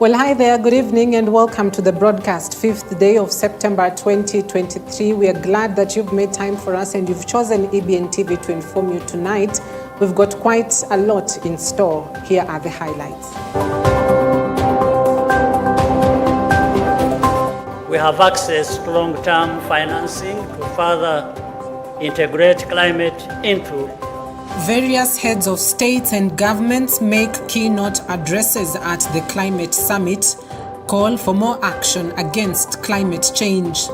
Well, hi there, good evening and welcome to the broadcast, 5th day of September 2023. We are glad that you've made time for us and you've chosen EBN TV to inform you tonight. We've got quite a lot in store. Here are the highlights. We have access to long-term financing to further integrate climate into. Various heads of states and governments make keynote addresses at the climate summit, call for more action against climate change.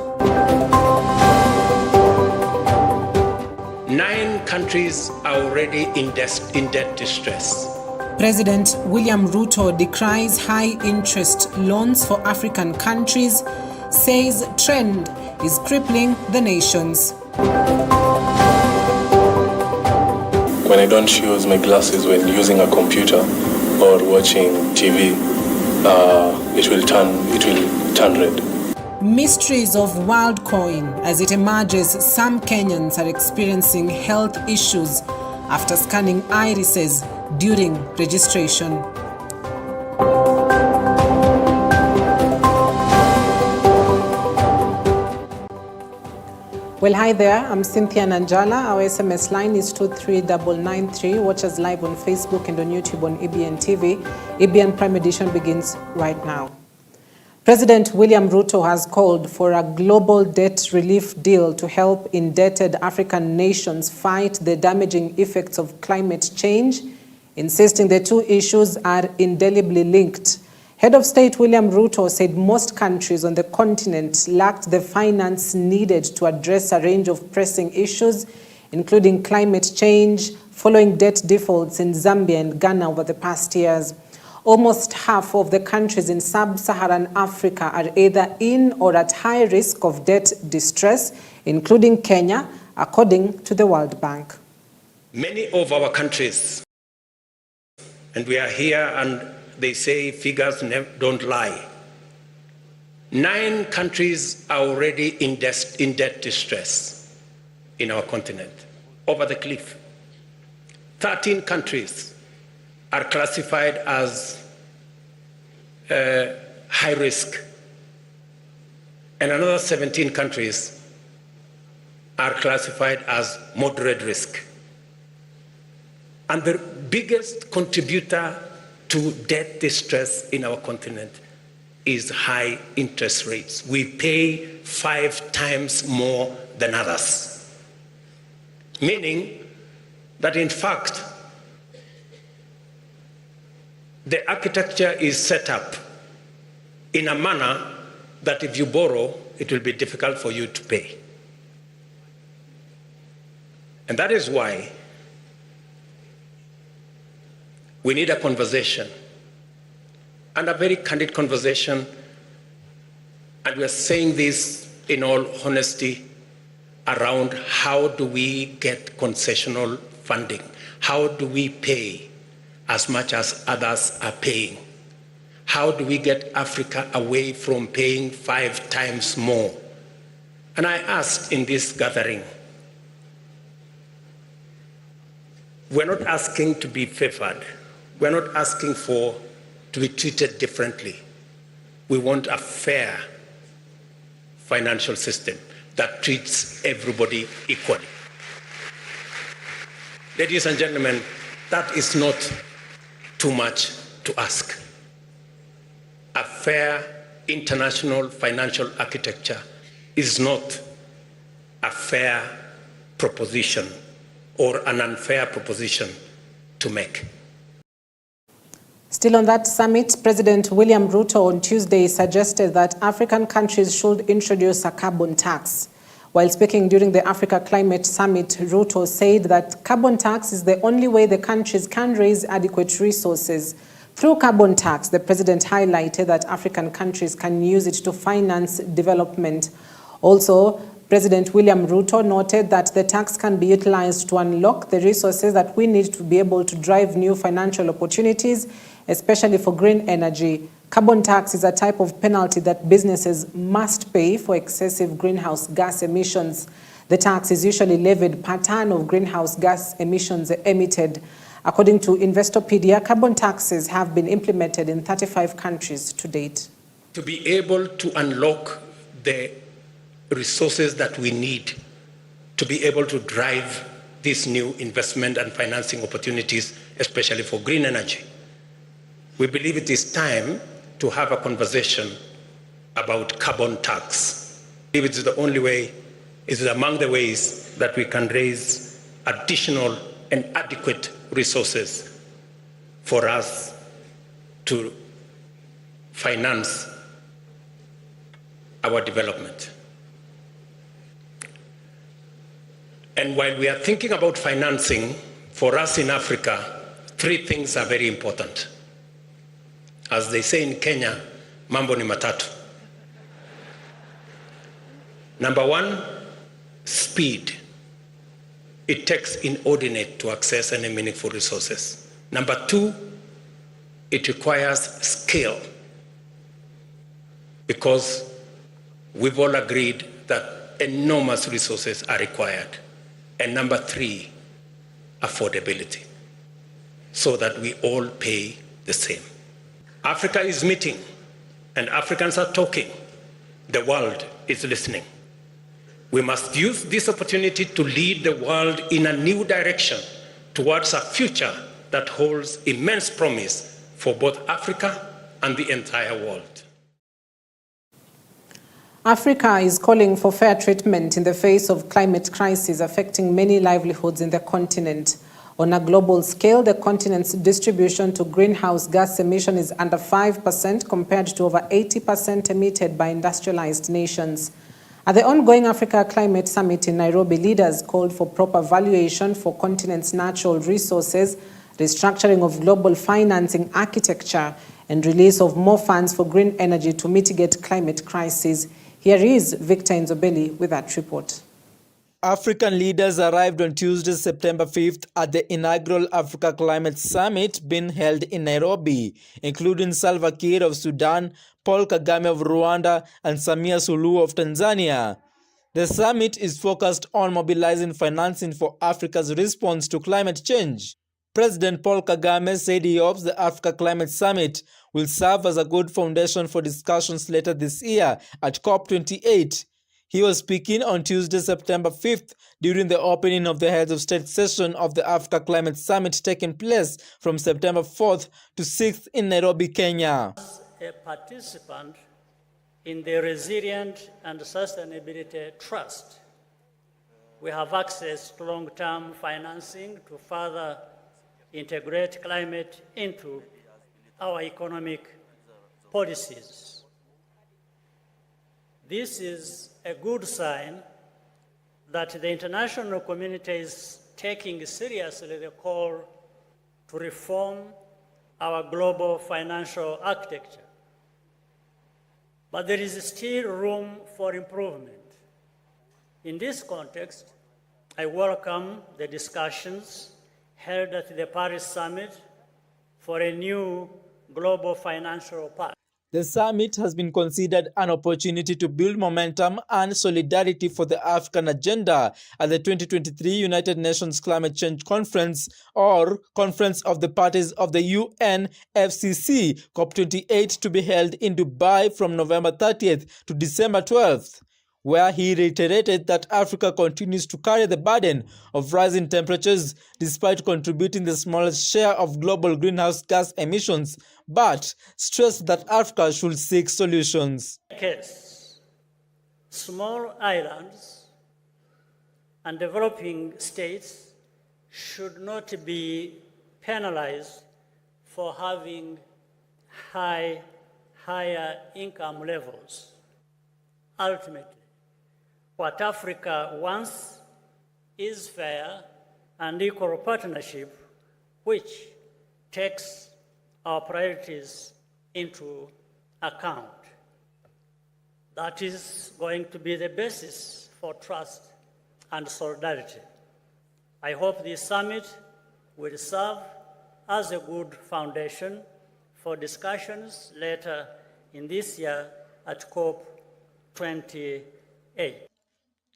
9 countries are already in debt distress. President William Ruto decries high interest loans for African countries, says trend is crippling the nations. When I don't use my glasses when using a computer or watching TV, it will turn red. Mysteries of WorldCoin. As it emerges, some Kenyans are experiencing health issues after scanning irises during registration. Well, hi there, I'm Cynthia Nanjala. Our SMS line is 23993. Watch us live on Facebook and on YouTube on EBN TV. EBN Prime Edition begins right now. President William Ruto has called for a global debt relief deal to help indebted African nations fight the damaging effects of climate change, insisting the two issues are indelibly linked. Head of State William Ruto said most countries on the continent lacked the finance needed to address a range of pressing issues, including climate change, following debt defaults in Zambia and Ghana over the past years. Almost half of the countries in sub-Saharan Africa are either in or at high risk of debt distress, including Kenya, according to the World Bank. Many of our countries, and we are here and they say figures don't lie. 9 countries are already in debt distress in our continent, over the cliff. 13 countries are classified as high risk, and another 17 countries are classified as moderate risk. And the biggest contributor to debt distress in our continent is high interest rates. We pay 5 times more than others. Meaning that in fact, the architecture is set up in a manner that if you borrow, it will be difficult for you to pay. And that is why we need a conversation, and a very candid conversation, and we are saying this in all honesty, around how do we get concessional funding? How do we pay as much as others are paying? How do we get Africa away from paying 5 times more? And I asked in this gathering, we're not asking to be favored. We're not asking to be treated differently. We want a fair financial system that treats everybody equally. Ladies and gentlemen, that is not too much to ask. A fair international financial architecture is not a fair proposition or an unfair proposition to make. Still on that summit, President William Ruto on Tuesday suggested that African countries should introduce a carbon tax. While speaking during the Africa Climate Summit, Ruto said that carbon tax is the only way the countries can raise adequate resources. Through carbon tax, the president highlighted that African countries can use it to finance development. Also, President William Ruto noted that the tax can be utilized to unlock the resources that we need to be able to drive new financial opportunities, especially for green energy. Carbon tax is a type of penalty that businesses must pay for excessive greenhouse gas emissions. The tax is usually levied per ton of greenhouse gas emissions emitted. According to Investopedia, carbon taxes have been implemented in 35 countries to date. To be able to unlock the resources that we need to be able to drive these new investment and financing opportunities, especially for green energy, we believe it is time to have a conversation about carbon tax. I believe it's the only way, it's among the ways that we can raise additional and adequate resources for us to finance our development. And while we are thinking about financing, for us in Africa, three things are very important. As they say in Kenya, mambo ni matatu. Number one, speed. It takes inordinate to access any meaningful resources. Number two, it requires scale, because we've all agreed that enormous resources are required. And number three, affordability, so that we all pay the same. Africa is meeting, and Africans are talking. The world is listening. We must use this opportunity to lead the world in a new direction towards a future that holds immense promise for both Africa and the entire world. Africa is calling for fair treatment in the face of climate crisis affecting many livelihoods in the continent. On a global scale, the continent's distribution to greenhouse gas emission is under 5% compared to over 80% emitted by industrialized nations. At the ongoing Africa Climate Summit in Nairobi, leaders called for proper valuation for continent's natural resources, restructuring of global financing architecture, and release of more funds for green energy to mitigate climate crisis. Here is Victor Nzobeli with that report. African leaders arrived on Tuesday, September 5th at the inaugural Africa Climate Summit being held in Nairobi, including Salva Kiir of Sudan, Paul Kagame of Rwanda, and Samia Suluhu of Tanzania. The summit is focused on mobilizing financing for Africa's response to climate change. President Paul Kagame said he hopes the Africa Climate Summit will serve as a good foundation for discussions later this year at COP28. He was speaking on Tuesday, September 5th, during the opening of the Heads of State session of the Africa Climate Summit taking place from September 4th to 6th in Nairobi, Kenya. As a participant in the Resilient and Sustainability Trust, we have access to long-term financing to further integrate climate into our economic policies. This is a good sign that the international community is taking seriously the call to reform our global financial architecture. But there is still room for improvement. In this context, I welcome the discussions held at the Paris Summit for a new global financial pact. The summit has been considered an opportunity to build momentum and solidarity for the African agenda at the 2023 United Nations Climate Change Conference, or Conference of the Parties of the UNFCCC COP28, to be held in Dubai from November 30th to December 12th. Where he reiterated that Africa continues to carry the burden of rising temperatures despite contributing the smallest share of global greenhouse gas emissions, but stressed that Africa should seek solutions. Case, small islands and developing states should not be penalized for having higher income levels. Ultimately, what Africa wants is fair and equal partnership, which takes our priorities into account. That is going to be the basis for trust and solidarity. I hope this summit will serve as a good foundation for discussions later in this year at COP28.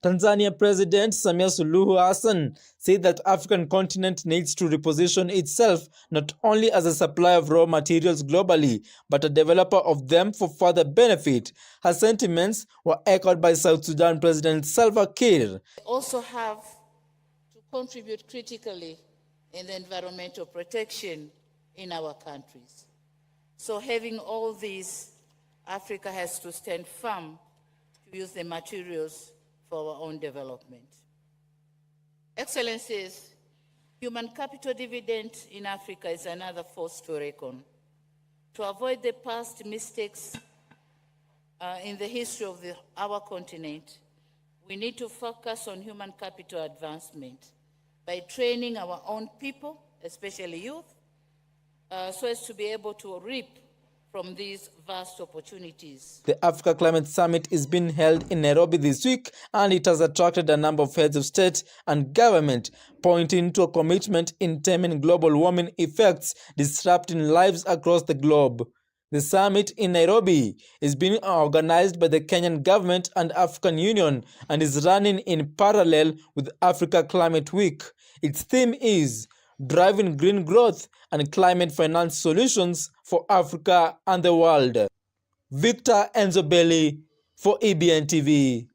Tanzania President Samia Suluhu Hassan said that African continent needs to reposition itself not only as a supplier of raw materials globally, but a developer of them for further benefit. Her sentiments were echoed by South Sudan President Salva Kiir. We also have to contribute critically in the environmental protection in our countries. So having all these, Africa has to stand firm to use the materials for our own development. Excellencies, human capital dividend in Africa is another force to reckon. To avoid the past mistakes in the history of our continent, we need to focus on human capital advancement by training our own people, especially youth, so as to be able to reap from these vast opportunities. The Africa Climate Summit is being held in Nairobi this week, and it has attracted a number of heads of state and government, pointing to a commitment in taming global warming effects disrupting lives across the globe. The summit in Nairobi is being organized by the Kenyan government and African Union and is running in parallel with Africa Climate Week. Its theme is driving green growth and climate finance solutions for Africa and the world. Victor Enzobeli for EBN TV.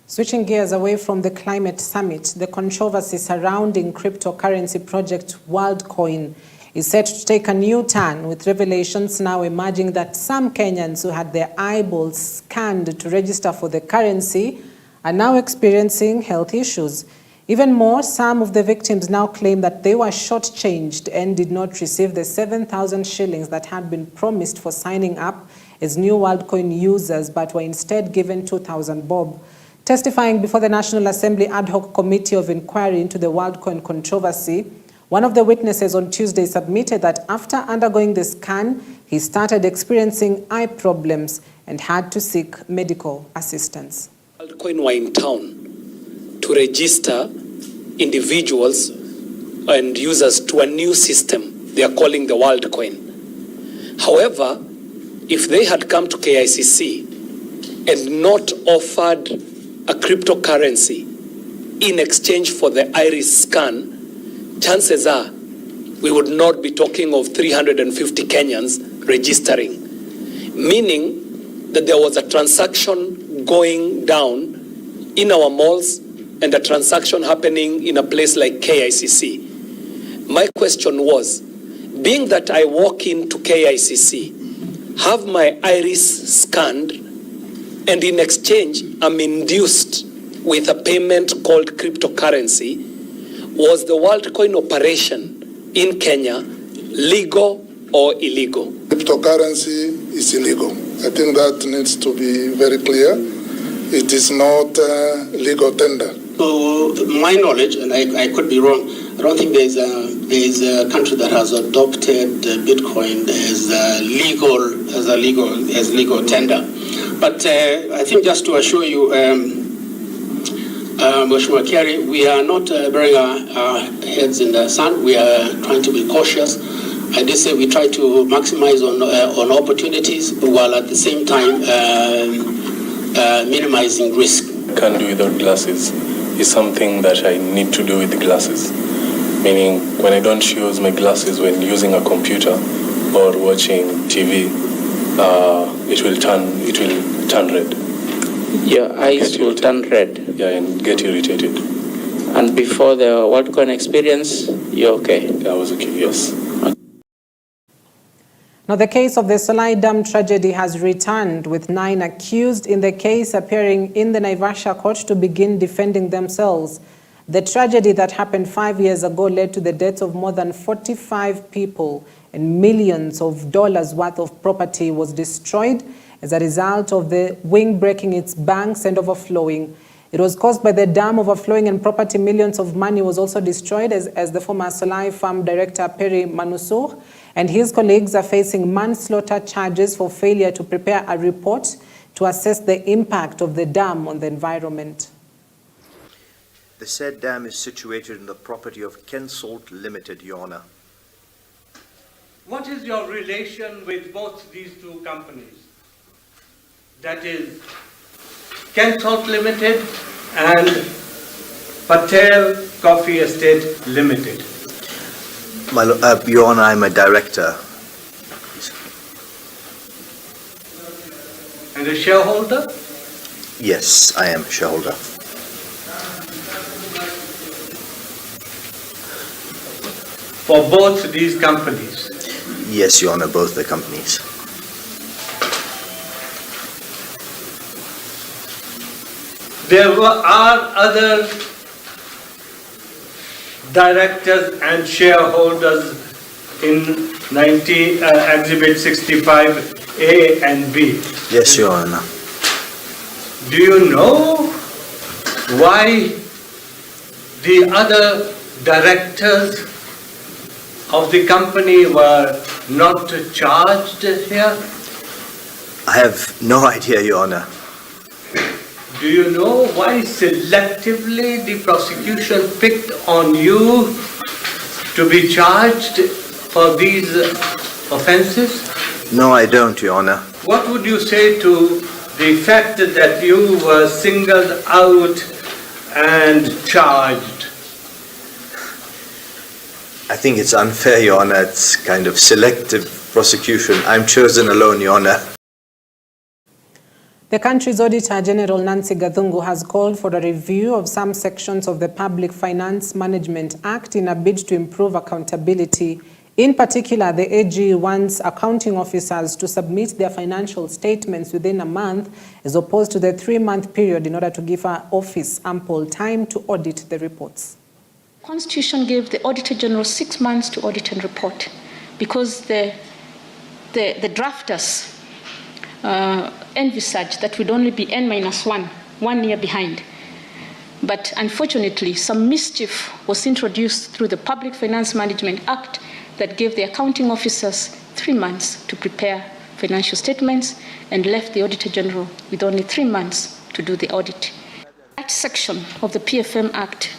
Switching gears away from the climate summit, the controversy surrounding cryptocurrency project WorldCoin is set to take a new turn, with revelations now emerging that some Kenyans who had their eyeballs scanned to register for the currency are now experiencing health issues. Even more, some of the victims now claim that they were shortchanged and did not receive the 7,000 shillings that had been promised for signing up as new WorldCoin users, but were instead given 2,000 bob. Testifying before the National Assembly Ad Hoc Committee of Inquiry into the WorldCoin controversy, one of the witnesses on Tuesday submitted that after undergoing the scan, he started experiencing eye problems and had to seek medical assistance. WorldCoin were in town to register individuals and users to a new system they are calling the WorldCoin. However, if they had come to KICC and not offered a cryptocurrency in exchange for the iris scan, chances are we would not be talking of 350 Kenyans registering, meaning that there was a transaction going down in our malls and a transaction happening in a place like KICC. My question was, being that I walk into KICC, have my iris scanned, and in exchange I'm induced with a payment called cryptocurrency, was the WorldCoin operation in Kenya legal or illegal? Cryptocurrency is illegal. I think that needs to be very clear. It is not legal tender. So, my knowledge, and I could be wrong, I don't think there's a country that has adopted Bitcoin as legal tender. But I think just to assure you, Mheshimiwa Kerry, we are not burying our heads in the sand. We are trying to be cautious. I did say we try to maximize on opportunities while at the same time minimizing risk. Can't do without glasses. Is something that I need to do with the glasses. Meaning, when I don't use my glasses when using a computer or watching TV, it will turn red. Your eyes will turn red. Yeah, and get irritated. And before the WorldCoin experience, you're okay? I was okay, yes. Now, the case of the Solai Dam tragedy has returned, with 9 accused in the case appearing in the Naivasha court to begin defending themselves. The tragedy that happened 5 years ago led to the deaths of more than 45 people, and millions of dollars worth of property was destroyed as a result of the wing breaking its banks and overflowing. It was caused by the dam overflowing, and property millions of money was also destroyed, as the former Solai farm director Perry Manusur and his colleagues are facing manslaughter charges for failure to prepare a report to assess the impact of the dam on the environment. The said dam is situated in the property of Kensalt Limited, Your Honor. What is your relation with both these two companies? That is, Kensalt Limited and Patel Coffee Estate Limited. Your Honor, I'm a director. And a shareholder? Yes, I am a shareholder. For both these companies? Yes, Your Honor, both the companies. There are other directors and shareholders in Exhibit 65A and B. Yes, Your Honor. Do you know why the other directors of the company were not charged here? I have no idea, Your Honor. Do you know why selectively the prosecution picked on you to be charged for these offenses? No, I don't, Your Honor. What would you say to the fact that you were singled out and charged? I think it's unfair, Your Honor. It's kind of selective prosecution. I'm chosen alone, Your Honor. The country's Auditor General Nancy Gathungu has called for a review of some sections of the Public Finance Management Act in a bid to improve accountability. In particular, the AG wants accounting officers to submit their financial statements within a month as opposed to the 3-month period in order to give our office ample time to audit the reports. The Constitution gave the Auditor General 6 months to audit and report because the drafters envisaged that would only be N-1 year behind. But unfortunately, some mischief was introduced through the Public Finance Management Act that gave the accounting officers 3 months to prepare financial statements and left the Auditor General with only 3 months to do the audit. That section of the PFM Act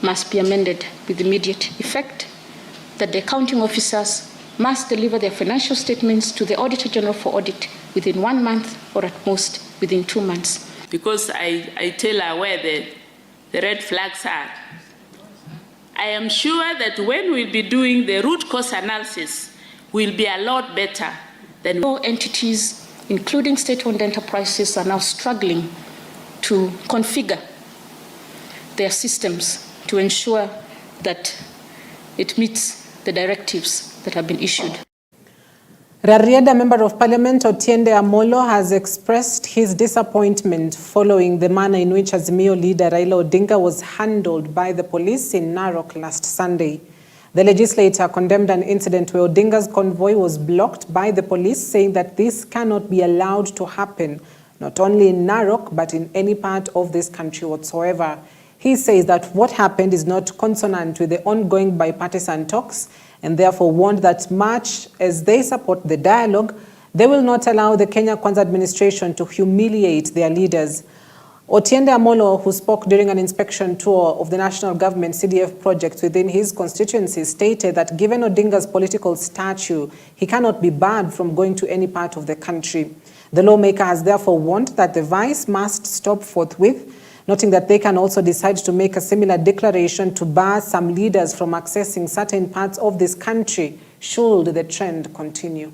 must be amended with immediate effect, that the accounting officers must deliver their financial statements to the Auditor General for audit within 1 month or at most within 2 months. Because I tell her where the red flags are. I am sure that when we'll be doing the root cause analysis, we'll be a lot better than all entities, including state-owned enterprises, are now struggling to configure their systems to ensure that it meets the directives that have been issued. Rarieda Member of Parliament Otiende Amolo has expressed his disappointment following the manner in which Azimio leader Raila Odinga was handled by the police in Narok last Sunday. The legislator condemned an incident where Odinga's convoy was blocked by the police, saying that this cannot be allowed to happen, not only in Narok, but in any part of this country whatsoever. He says that what happened is not consonant with the ongoing bipartisan talks, and therefore warned that much as they support the dialogue, they will not allow the Kenya Kwanza administration to humiliate their leaders. Otiende Amolo, who spoke during an inspection tour of the national government CDF projects within his constituency, stated that given Odinga's political stature, he cannot be barred from going to any part of the country. The lawmaker has therefore warned that the vice must stop forthwith, noting that they can also decide to make a similar declaration to bar some leaders from accessing certain parts of this country should the trend continue.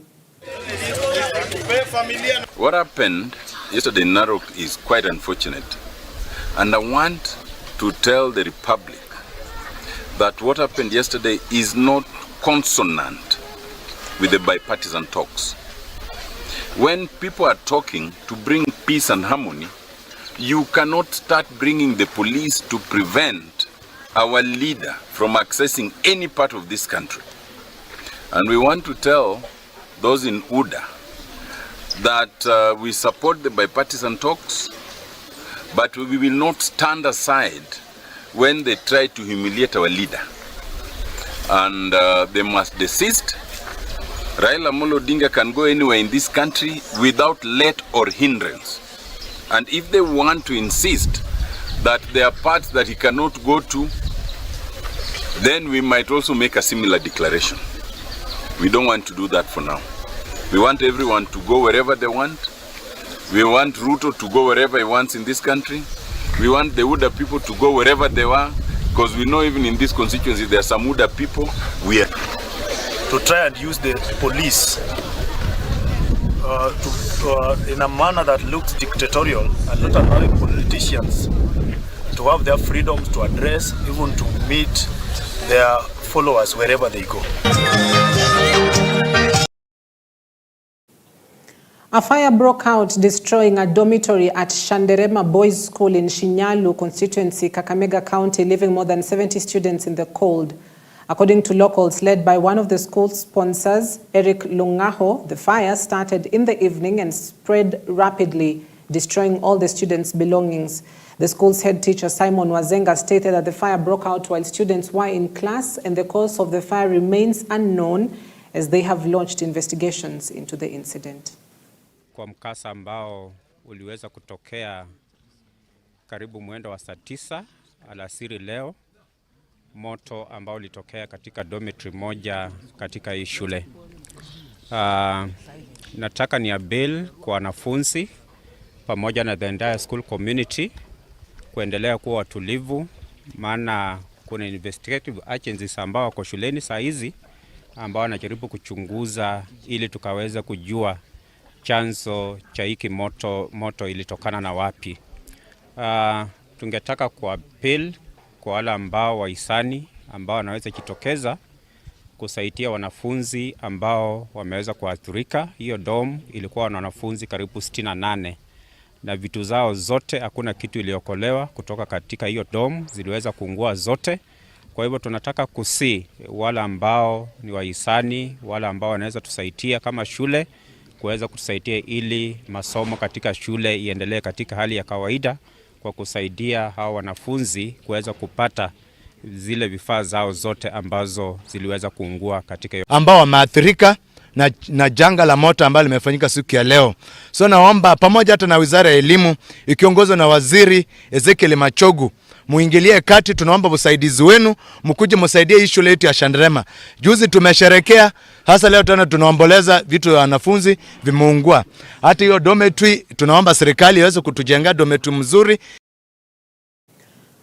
What happened yesterday in Narok is quite unfortunate. And I want to tell the Republic that what happened yesterday is not consonant with the bipartisan talks. When people are talking to bring peace and harmony, you cannot start bringing the police to prevent our leader from accessing any part of this country. And we want to tell those in UDA that we support the bipartisan talks, but we will not stand aside when they try to humiliate our leader. And they must desist. Raila Amolo Odinga can go anywhere in this country without let or hindrance. And if they want to insist that there are parts that he cannot go to, then we might also make a similar declaration. We don't want to do that for now. We want everyone to go wherever they want, We want Ruto to go wherever he wants in this country. We want the Uda people to go wherever they are, because we know even in this constituency there are some Uda people. We are to try and use the police in a manner that looks dictatorial and not allowing politicians to have their freedoms to address, even to meet their followers wherever they go. A fire broke out, destroying a dormitory at Shanderema Boys School in Shinyalu constituency, Kakamega County, leaving more than 70 students in the cold. According to locals led by one of the school's sponsors, Eric Lungaho, the fire started in the evening and spread rapidly, destroying all the students' belongings. The school's head teacher, Simon Wazenga, stated that the fire broke out while students were in class and the cause of the fire remains unknown as they have launched investigations into the incident. Kwa mkasa ambao uliweza kutokea karibu mwendo wa saa 9 alasiri leo, moto ambao ulitokea katika dormitory moja katika hii shule. Nataka ni appeal kwa wanafunzi pamoja na the entire school community kuendelea kuwa watulivu, maana kuna investigative agencies ambao wako shuleni saa hizi ambao wanajaribu kuchunguza ili tukaweza kujua chanzo cha hiki moto ilitokana na wapi. Tungetaka kwa appeal kwa wale ambao wahisani ambao wanaweza jitokeza kusaidia wanafunzi ambao wameweza kuathirika. Hiyo dom ilikuwa na wanafunzi karibu 68 na vitu zao zote, hakuna kitu iliokolewa kutoka katika hiyo dom, ziliweza kuungua zote. Kwa hivyo tunataka kusi wale ambao ni wahisani, wale ambao wanaweza tusaidia kama shule kuweza kutusaidia ili masomo katika shule iendelee katika hali ya kawaida, kwa kusaidia hao wanafunzi kuweza kupata zile vifaa zao zote ambazo ziliweza kuungua katika hiyo, ambao wameathirika na janga la moto ambalo limefanyika siku ya leo. So naomba pamoja hata na Wizara ya Elimu ikiongozwa na Waziri Ezekiel Machogu muingilie kati. Tunaomba usaidizi wenu, mkuje msaidie hii shule yetu ya Shanderema. Juzi tumesherekea, hasa leo tena tunaomboleza vitu vya wanafunzi vimeungua. Hata hiyo dormitory tunaomba serikali iweze kutujengea dormitory mzuri.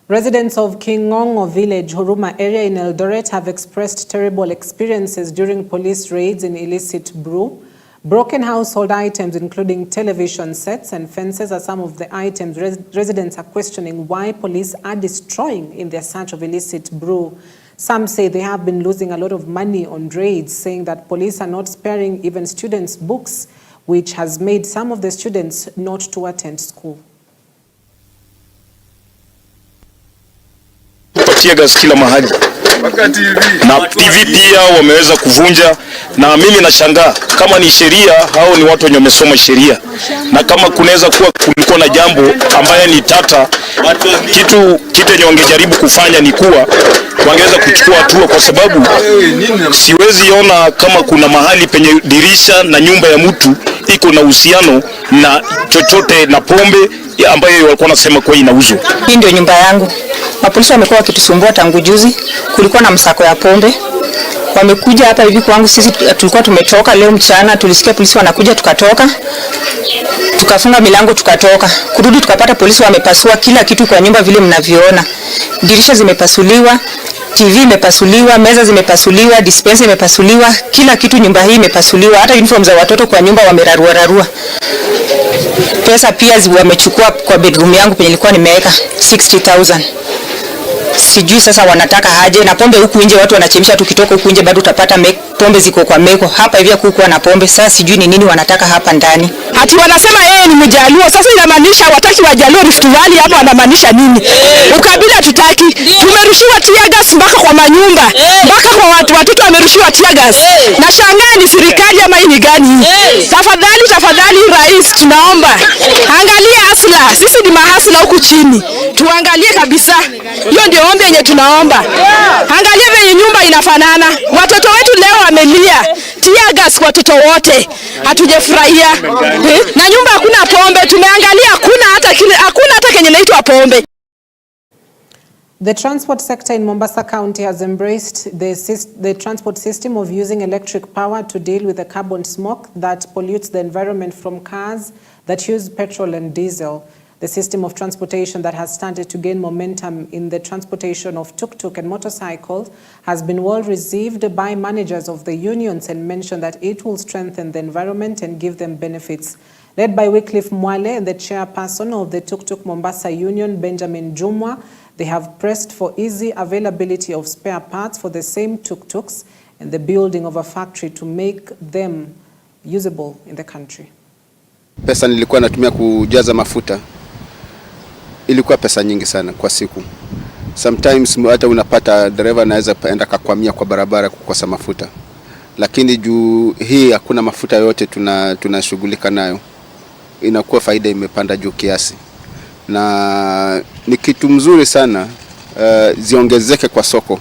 Residents of Kingongo village, Huruma area in Eldoret have expressed terrible experiences during police raids in illicit brew. Broken household items including television sets and fences are some of the items residents are questioning why police are destroying in their search of illicit brew. Some say they have been losing a lot of money on raids, saying that police are not sparing even students' books, which has made some of the students not to attend school. Gas kila mahali na TV pia wameweza kuvunja, na mimi nashangaa kama ni sheria au ni watu wenye wamesoma sheria, na kama kunaweza kuwa kulikuwa na jambo ambaye ni tata, kitu yenye wangejaribu kufanya ni kuwa wangeweza kuchukua hatua, kwa sababu siwezi ona kama kuna mahali penye dirisha na nyumba ya mtu iko na uhusiano na chochote na pombe ambayo walikuwa nasema kwa inauzwa. Hii ndio nyumba yangu. Mapolisi wamekuwa wakitusumbua tangu juzi. Kulikuwa na msako ya pombe. Wamekuja hapa hivi kwangu, sisi tulikuwa tumetoka leo mchana, tulisikia polisi wanakuja, tukatoka. Tukafunga milango tukatoka. Kurudi tukapata polisi wamepasua kila kitu kwa nyumba vile mnavyoona. Dirisha zimepasuliwa, TV imepasuliwa, meza zimepasuliwa, dispenser imepasuliwa, kila kitu nyumba hii imepasuliwa, hata uniform za watoto kwa nyumba wamerarua. Pesa pia wamechukua kwa bedroom yangu penye nilikuwa nimeweka 60,000. Sijui sasa wanataka haje, na pombe huku nje watu wanachemsha, tukitoka huku nje bado utapata pombe ziko kwa meko. Hapa hivi kukuwa na pombe, sasa sijui ni nini wanataka hapa ndani. Ati wanasema yeye ni Mjaluo, sasa inamaanisha wataki Wajaluo Rift Valley hapa, wanamaanisha nini? Ukabila tutaki. Tumerushiwa tear gas mpaka kwa manyumba, mpaka kwa watoto wamerushiwa tear gas. Na shangaa ni serikali ama hii ni gani? Tafadhali rais, tunaomba angalia hasla, sisi ni mahasla huku chini, tuangalie kabisa. Hiyo ndio ombi yenye tunaomba. Angalia venye nyumba inafanana. Watoto wetu leo wamelia. Tear gas kwa watoto wote. Hatujafurahia. Na nyumba hakuna pombe. Tumeangalia hakuna hata kenye inaitwa pombe. The transport sector in Mombasa County has embraced the transport system of using electric power to deal with the carbon smoke that pollutes the environment from cars, that use petrol and diesel. The system of transportation that has started to gain momentum in the transportation of tuk-tuk and motorcycles has been well received by managers of the unions and mentioned that it will strengthen the environment and give them benefits. Led by Wycliffe Mwale and the chairperson of the Tuk-Tuk Mombasa Union, Benjamin Jumwa, they have pressed for easy availability of spare parts for the same tuk-tuks and the building of a factory to make them usable in the country. Pesa nilikuwa natumia kujaza mafuta ilikuwa pesa nyingi sana kwa siku. Sometimes hata unapata dereva anaweza enda kakwamia kwa barabara kukosa mafuta. Lakini juu hii hakuna mafuta yote tunashughulika nayo. Inakuwa faida imepanda juu kiasi. Na ni kitu mzuri sana ziongezeke kwa soko.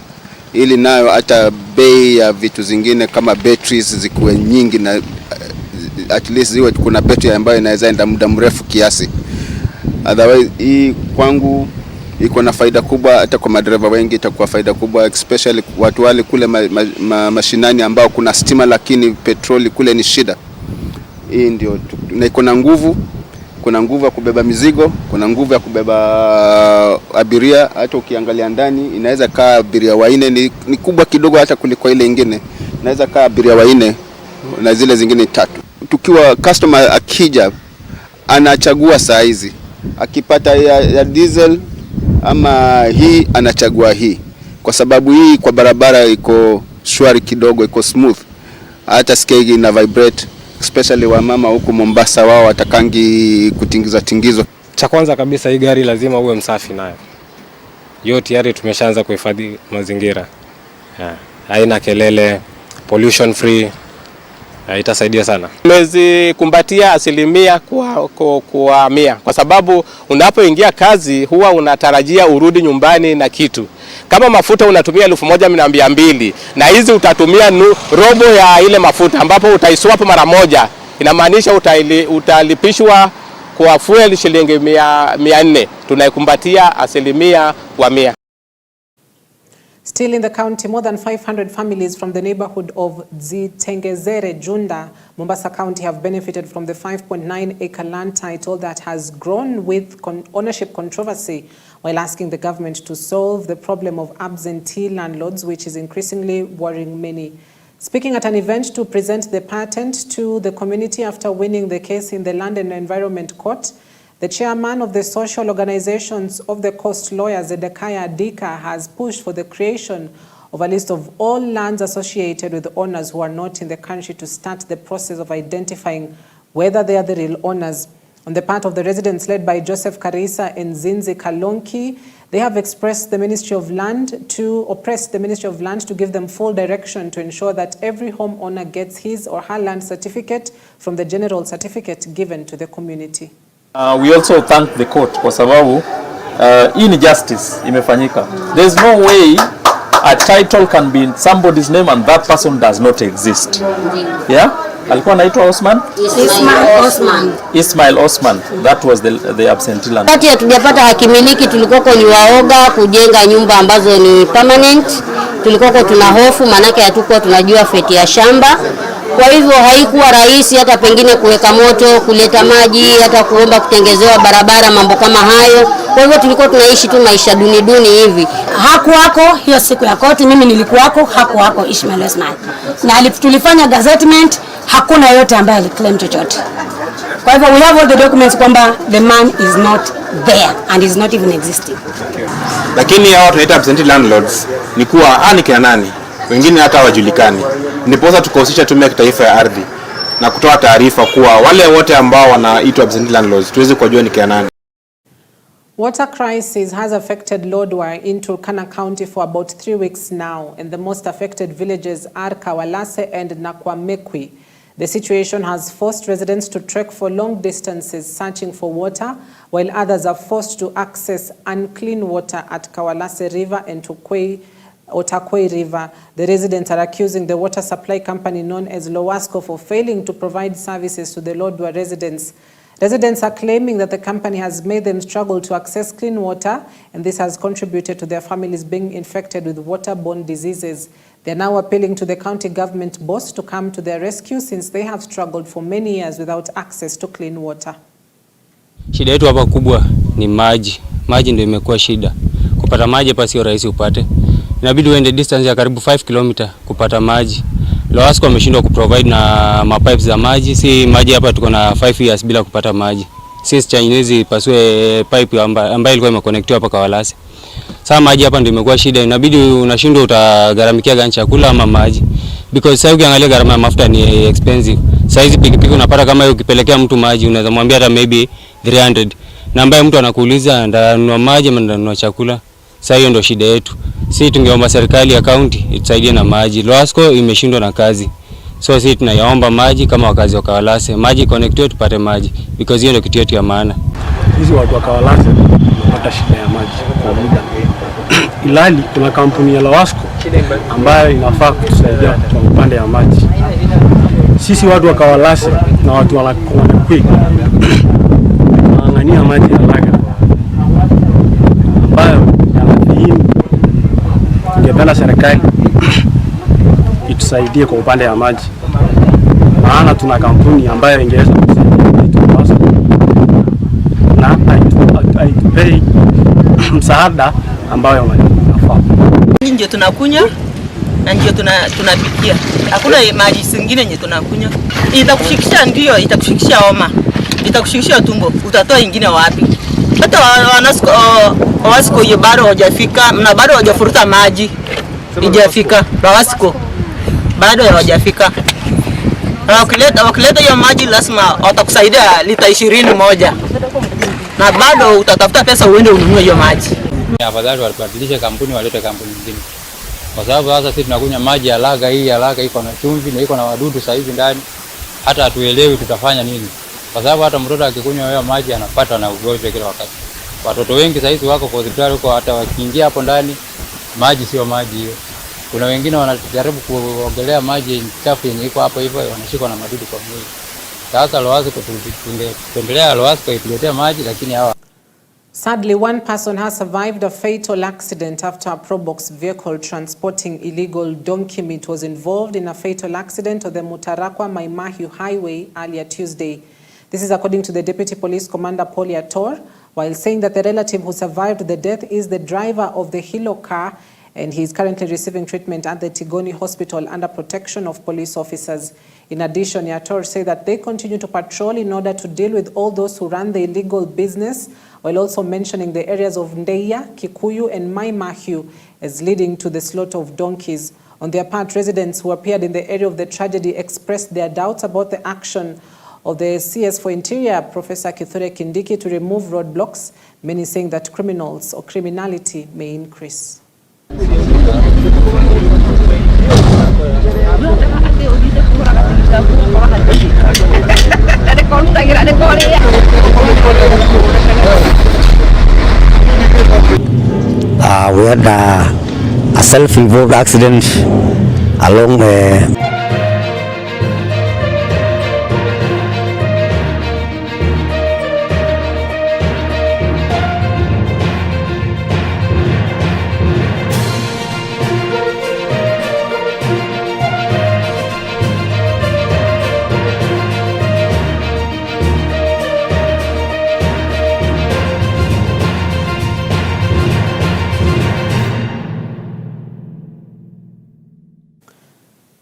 Ili nayo hata bei ya vitu zingine kama batteries zikuwe nyingi na at least ziwe kuna battery ambayo inaweza enda muda mrefu kiasi. Otherwise hii kwangu iko na faida kubwa, hata kwa madereva wengi itakuwa faida kubwa, especially watu wale kule mashinani ambao kuna stima lakini petroli kule ni shida. Hii ndio na iko na nguvu, kuna nguvu ya kubeba mizigo, kuna nguvu ya kubeba abiria. Hata ukiangalia ndani inaweza kaa abiria wanne, ni kubwa kidogo hata kuliko ile nyingine. Inaweza kaa abiria wanne na zile zingine 3. Tukiwa customer akija anachagua size. Akipata ya diesel ama hii anachagua hii. Kwa sababu hii kwa barabara iko shwari kidogo, iko smooth. Hata skegi na vibrate, especially wa mama huko Mombasa wao watakangi tingizo. Cha kwanza kabisa hii gari lazima uwe msafi nayo. Yote tayari tumeshaanza kuhifadhi mazingira. Haina kelele, pollution free. Itasaidia sana. Tumezikumbatia 100% kwa 100 kwa sababu unapoingia kazi huwa unatarajia urudi nyumbani na kitu. Kama mafuta unatumia 1200 na hizi utatumia robo ya ile mafuta ambapo utaiswap mara moja, inamaanisha utalipishwa kwa fuel shilingi 400. Tunaikumbatia 100%. Still in the county, more than 500 families from the neighborhood of Zitengezere, Junda, Mombasa County have benefited from the 5.9-acre land title that has grown with ownership controversy while asking the government to solve the problem of absentee landlords, which is increasingly worrying many. Speaking at an event to present the patent to the community after winning the case in the Land and Environment Court, the chairman of the social organizations of the Coast Lawyers, Zedekiah Dika, has pushed for the creation of a list of all lands associated with owners who are not in the country to start the process of identifying whether they are the real owners. On the part of the residents led by Joseph Karisa and Zinzi Kalonki, they have expressed the Ministry of Land to give them full direction to ensure that every homeowner gets his or her land certificate from the general certificate given to the community. We also thank the court kwa sababu injustice imefanyika. There's no way a title can be in somebody's name and that person does not exist. Yeah? Alikuwa anaitwa Osman? Ismail Osman. That was the absentee land. Kati hatujapata hakimiliki, tulikuwa ni waoga kujenga nyumba ambazo ni permanent. Tulikuwa tuna hofu manake hatukuwa tunajua feti ya shamba. Kwa hivyo haikuwa rahisi hata pengine kuweka moto, kuleta maji, hata kuomba kutengezewa barabara, mambo kama hayo. Kwa hivyo tulikuwa tunaishi tu maisha duni hivi. Hakuwako hiyo siku ya koti, mimi nilikuwako, hakuwako Ismail Osman. Na tulifanya gazettement, hakuna yote ambaye aliclaim chochote. Kwa hivyo we have all the documents kwamba the man is not there and is not even existing. Lakini hao tunaita absentee landlords ni kuwa ni kina nani? Wengine hata hawajulikani. Ndiposa tukahusisha tume ya kitaifa ya ardhi na kutoa taarifa kuwa wale wote ambao wanaitwa absentee landlords tuweze kujua ni kina nani. Water crisis has affected Lodwar in Turkana County for about 3 weeks now, and the most affected villages are Kawalase and Nakwamekwi. The situation has forced residents to trek for long distances searching for water, while others are forced to access unclean water at Kawalase River and Otakwei River. The residents are accusing the water supply company known as Lowasco for failing to provide services to the Lodwar residents. Residents are claiming that the company has made them struggle to access clean water, and this has contributed to their families being infected with waterborne diseases. They are now appealing to the county government boss to come to their rescue since they have struggled for many years without access to clean water. Shida yetu hapa kubwa ni maji. Maji ndio imekuwa shida. Kupata maji hapa sio rahisi upate. Inabidi uende distance ya karibu 5 km kupata maji. Lowasco wameshindwa kuprovide na mapipes za maji. Si maji hapa tuko na 5 years bila kupata maji. Sisi Chinese pasue pipe ambayo ilikuwa imeconnectiwa hapa Kawalase. Sasa maji hapa ndio imekuwa shida. Inabidi unashindwa utagharamikia gani chakula ama maji. Because sasa ukiangalia gharama ya mafuta ni expensive. Sasa hizi pikipiki unapata kama ukipelekea mtu maji unaweza mwambia hata maybe 300. Na ambaye mtu anakuuliza ndanunua maji ama ndanunua chakula. Sasa hiyo ndio shida yetu. Sisi tungeomba serikali ya county itusaidie na maji. Lowasco imeshindwa na kazi. So sisi tunayaomba maji kama wakazi wa Kawalase. Maji connected tupate maji because hiyo ndio kitu yetu ya maana. Hizi watu wa Kawalase wanapata shida ya maji kwa muda. Ilali kuna kampuni ya Lowasco ambayo inafaa kutusaidia kwa upande ya maji. Sisi watu wa Kawalase na watu wa Kwi wanaangania maji ya laga ambayo yanafihimi. Tungependa serikali itusaidie kwa upande ya maji. Maana tuna kampuni ambayo ingeweza kusaidia na haitupei msaada ambayo unafaa. Ndio tunakunywa na ndio tunapikia. Hakuna maji zingine yenye tunakunywa. Itakushikisha ndio, itakushikisha homa. Itakushikisha tumbo. Utatoa ingine wapi? Hata Lowasco hiyo bado hawajafika, na bado hawajafuruta maji. Hajafika. Lowasco bado hawajafika. Wakileta hiyo maji lazima watakusaidia lita 20 moja. Na bado utatafuta pesa uende ununue hiyo maji. Afadhali walibadilisha kampuni walete kampuni nyingine. Kwa sababu sasa sisi tunakunywa maji ya laga, hii ya laga iko na chumvi na iko na wadudu sasa hivi ndani. Hata hatuelewi tutafanya nini. Kwa sababu hata mtoto akikunywa hiyo maji anapata na ugonjwa kila wakati. Watoto wengi sasa hivi wako kwa hospitali huko, hata wakiingia hapo ndani maji sio maji hiyo. Kuna wengine wanajaribu kuogelea maji chafu yenye iko hapo hivyo wanashikwa na madudu kwa mwili. Sasa Lowasco tungependelea Lowasco ituletee maji lakini hawa. Sadly, one person has survived a fatal accident after a Probox vehicle transporting illegal donkey meat was involved in a fatal accident on the Mutarakwa-Maimahiu highway earlier Tuesday. This is according to the Deputy Police Commander Paul Yator, while saying that the relative who survived the death is the driver of the Hilo car and he is currently receiving treatment at the Tigoni Hospital under protection of police officers. In addition, Yator said that they continue to patrol in order to deal with all those who run the illegal business, while also mentioning the areas of Ndeia, Kikuyu and Maimahiu as leading to the slaughter of donkeys. On their part, residents who appeared in the area of the tragedy expressed their doubts about the action of the CS for Interior, Professor Kithure Kindiki, to remove roadblocks, many saying that criminals or criminality may increase. We had a self-involved accident along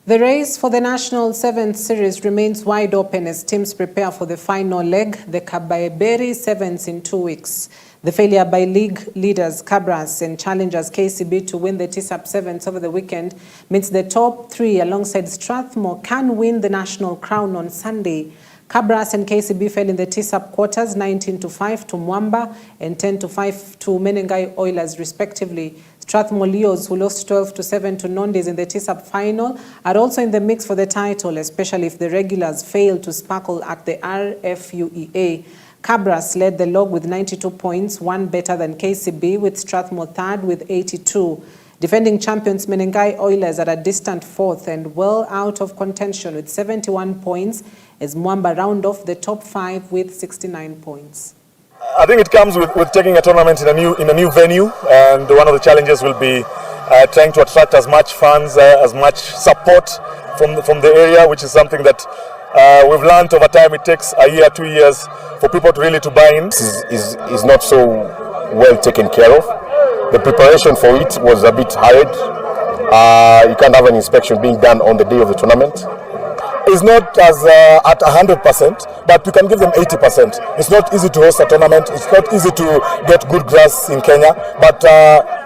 The race for the National 7th Series remains wide open as teams prepare for the final leg, the Kabaeberi Sevens in 2 weeks. The failure by league leaders Cabras and challengers KCB to win the TSAP Sevens over the weekend means the top three alongside Strathmore can win the national crown on Sunday. Cabras and KCB fell in the TSAP quarters 19-5 to Mwamba and 10-5 to Menengai Oilers respectively. Strathmore Leos, who lost 12-7 to Nondis in the TSAP final, are also in the mix for the title, especially if the regulars fail to sparkle at the RFUEA. Cabras led the log with 92 points, one better than KCB, with Strathmore third with 82. Defending champions Menengai Oilers are a distant fourth and well out of contention with 71 points as Mwamba round off the top five with 69 points. I think it comes with taking a tournament in a new venue, and one of the challenges will be trying to attract as much fans, as much support from the area, which is something that We've learned over time it takes a year, 2 years for people to really to buy in. This is not so well taken care of. The preparation for it was a bit hurried. You can't have an inspection being done on the day of the tournament. It's not as at 100%, but we can give them 80%. It's not easy to host a tournament. It's not easy to get good grass in Kenya, but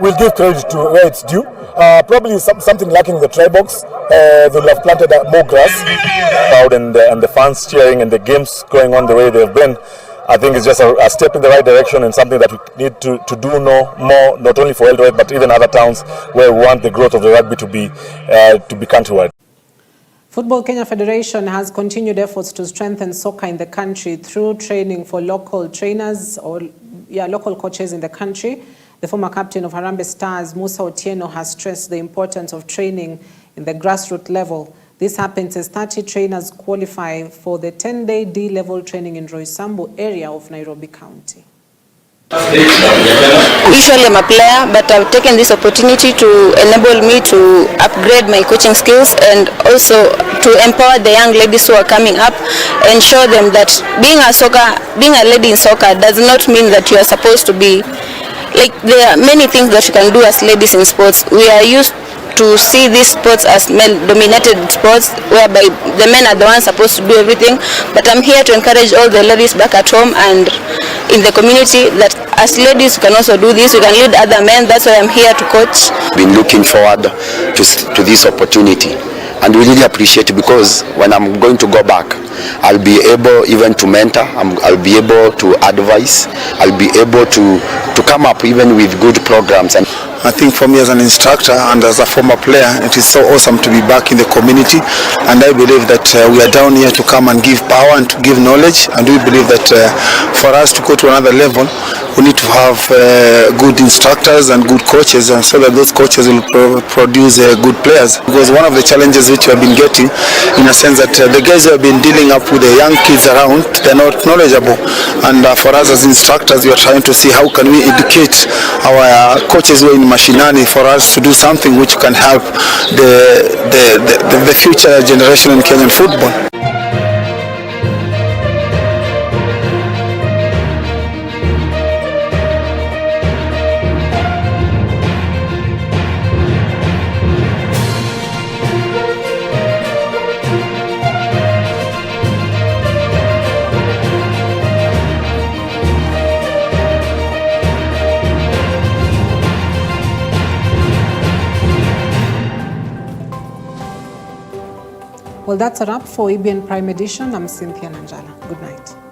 we'll give credit to where it's due. Probably something lacking in the try box. They'll have planted more grass. And the fans cheering and the games going on the way they've been, I think it's just a step in the right direction and something that we need to do more, not only for Eldoret, but even other towns where we want the growth of the rugby to be countrywide. Football Kenya Federation has continued efforts to strengthen soccer in the country through training for local trainers or local coaches in the country. The former captain of Harambee Stars, Musa Otieno, has stressed the importance of training in the grassroots level. This happens as 30 trainers qualify for the 10-day D-level training in Roysambu area of Nairobi County. Usually I'm a player, but I've taken this opportunity to enable me to upgrade my coaching skills and also to empower the young ladies who are coming up and show them that being a lady in soccer does not mean that you are supposed to be like, there are many things that you can do as ladies in sports. We are used to see these sports as male-dominated sports, whereby the men are the ones supposed to do everything. But I'm here to encourage all the ladies back at home and in the community that as ladies we can also do this. We can lead other men. That's why I'm here to coach. Been looking forward to this opportunity, and we really appreciate it, because when I'm going to go back, I'll be able even to mentor. I'll be able to advise. I'll be able to come up even with good programs. And I think for me as an instructor and as a former player, it is so awesome to be back in the community, and I believe that we are down here to come and give power and to give knowledge, and we believe that for us to go to another level, we need to have good instructors and good coaches, and so that those coaches will produce good players. Because one of the challenges which we have been getting, in a sense that the guys who have been dealing up with the young kids around, they're not knowledgeable, and for us as instructors, we are trying to see how can we educate our coaches who are in mashinani for us to do something which can help the future generation in Kenyan football. Well, that's a wrap for EBN Prime Edition. I'm Cynthia Nanjala. Good night.